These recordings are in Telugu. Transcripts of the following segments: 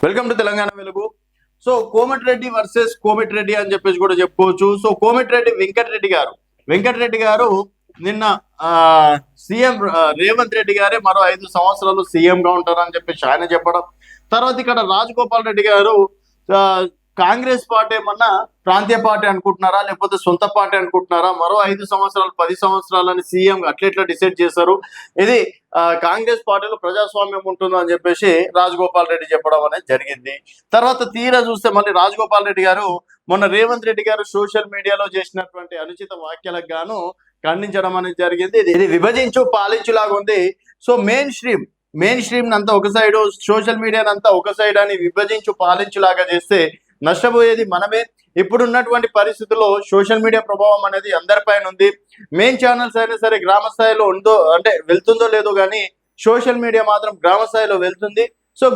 వెల్కమ్ టు తెలంగాణ వెలుగు. సో కోమటిరెడ్డి వర్సెస్ కోమటిరెడ్డి అని చెప్పేసి కూడా చెప్పుకోవచ్చు. సో కోమటిరెడ్డి వెంకటరెడ్డి గారు నిన్న సీఎం రేవంత్ రెడ్డి గారే మరో 5 సంవత్సరాలు సీఎం గా ఉంటారని చెప్పేసి ఆయన చెప్పడం. తర్వాత ఇక్కడ రాజగోపాల్ రెడ్డి గారు కాంగ్రెస్ పార్టీ ఏమన్నా ప్రాంతీయ పార్టీ అనుకుంటున్నారా లేకపోతే సొంత పార్టీ అనుకుంటున్నారా, మరో 5 సంవత్సరాలు 10 సంవత్సరాలని సీఎం అట్లెట్లా డిసైడ్ చేశారు, ఇది కాంగ్రెస్ పార్టీలో ప్రజాస్వామ్యం ఉంటుందో అని చెప్పేసి రాజగోపాల్ రెడ్డి చెప్పడం అనేది జరిగింది. తర్వాత తీరా చూస్తే మళ్ళీ రాజగోపాల్ రెడ్డి గారు మొన్న రేవంత్ రెడ్డి గారు సోషల్ మీడియాలో చేసినటువంటి అనుచిత వ్యాఖ్యలకు గాను ఖండించడం అనేది జరిగింది. ఇది విభజించు పాలించులాగా ఉంది. సో మెయిన్ స్ట్రీమ్ అంతా ఒక సైడ్, సోషల్ మీడియాని అంతా ఒక సైడ్ అని విభజించు పాలించులాగా చేస్తే నష్టపోయేది మనమే. ఇప్పుడున్నటువంటి పరిస్థితుల్లో సోషల్ మీడియా ప్రభావం అనేది అందరిపైన ఉంది. మెయిన్ ఛానల్స్ అయినా సరే గ్రామ స్థాయిలో ఉందో అంటే వెళ్తుందో లేదో కానీ సోషల్ మీడియా మాత్రం గ్రామ స్థాయిలో వెళ్తుంది. సో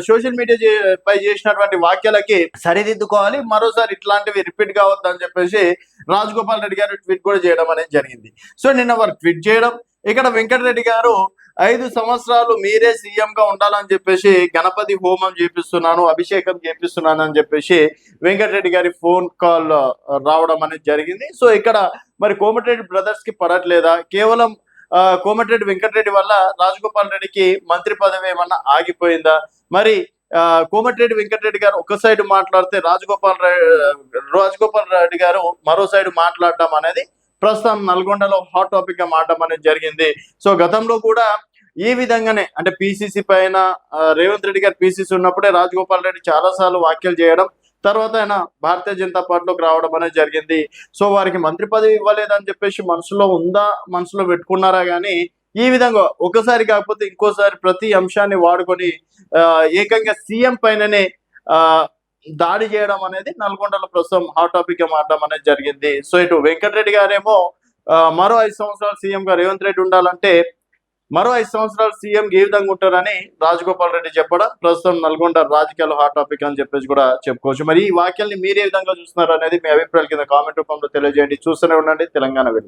సోషల్ మీడియా పై చేసినటువంటి వాక్యాలకి సరిదిద్దుకోవాలి, మరోసారి ఇట్లాంటివి రిపీట్ కావద్దని చెప్పేసి రాజగోపాల్ రెడ్డి గారు ట్వీట్ కూడా చేయడం అనేది జరిగింది. సో నిన్న వారు ట్వీట్ చేయడం, ఇక్కడ వెంకటరెడ్డి గారు 5 సంవత్సరాలు మీరే సీఎం గా ఉండాలని చెప్పేసి గణపతి హోమం చేపిస్తున్నాను, అభిషేకం చేపిస్తున్నాను అని చెప్పేసి వెంకటరెడ్డి గారి ఫోన్ కాల్ రావడం అనేది జరిగింది. సో ఇక్కడ మరి కోమటిరెడ్డి బ్రదర్స్ కి పడట్లేదా, కేవలం కోమటిరెడ్డి వెంకటరెడ్డి వల్ల రాజగోపాల్ రెడ్డికి మంత్రి పదవి ఏమన్నా ఆగిపోయిందా, మరి కోమటిరెడ్డి వెంకటరెడ్డి గారు ఒక సైడ్ మాట్లాడితే రాజగోపాల్ రెడ్డి గారు మరో సైడ్ మాట్లాడడం అనేది ప్రస్తుతం నల్గొండలో హాట్ టాపిక్ గా మారడం అనేది జరిగింది. సో గతంలో కూడా ఈ విధంగానే అంటే పిసిసి పైన రేవంత్ రెడ్డి గారు పిసిసి ఉన్నప్పుడే రాజగోపాల్ రెడ్డి చాలా సార్లు వ్యాఖ్యలు చేయడం, తర్వాత ఆయన భారతీయ జనతా పార్టీలోకి రావడం అనేది జరిగింది. సో వారికి మంత్రి పదవి ఇవ్వలేదని చెప్పేసి మనసులో పెట్టుకున్నారా కానీ ఈ విధంగా ఒకసారి కాకపోతే ఇంకోసారి ప్రతి అంశాన్ని వాడుకొని ఏకంగా సీఎం పైననే దాడి చేయడం అనేది నల్గొండలో ప్రస్తుతం హాట్ టాపిక్ గా మారడం అనేది జరిగింది. సో ఇటు వెంకటరెడ్డి గారేమో మరో 5 సంవత్సరాలు సీఎం గా రేవంత్ రెడ్డి ఉండాలంటే మరో 5 సంవత్సరాలు సీఎం ఏ విధంగా ఉంటారని రాజగోపాల్ రెడ్డి చెప్పడం ప్రస్తుతం నల్గొండ రాజకీయాలు హాట్ టాపిక్ అని చెప్పేసి కూడా చెప్పుకోవచ్చు. మరి ఈ వాక్యాల్ని మీరు ఏ విధంగా చూస్తున్నారు అనేది మీ అభిప్రాయాల కింద కామెంట్ రూపంలో తెలియజేయండి. చూస్తూనే ఉండండి తెలంగాణ వెలుగు.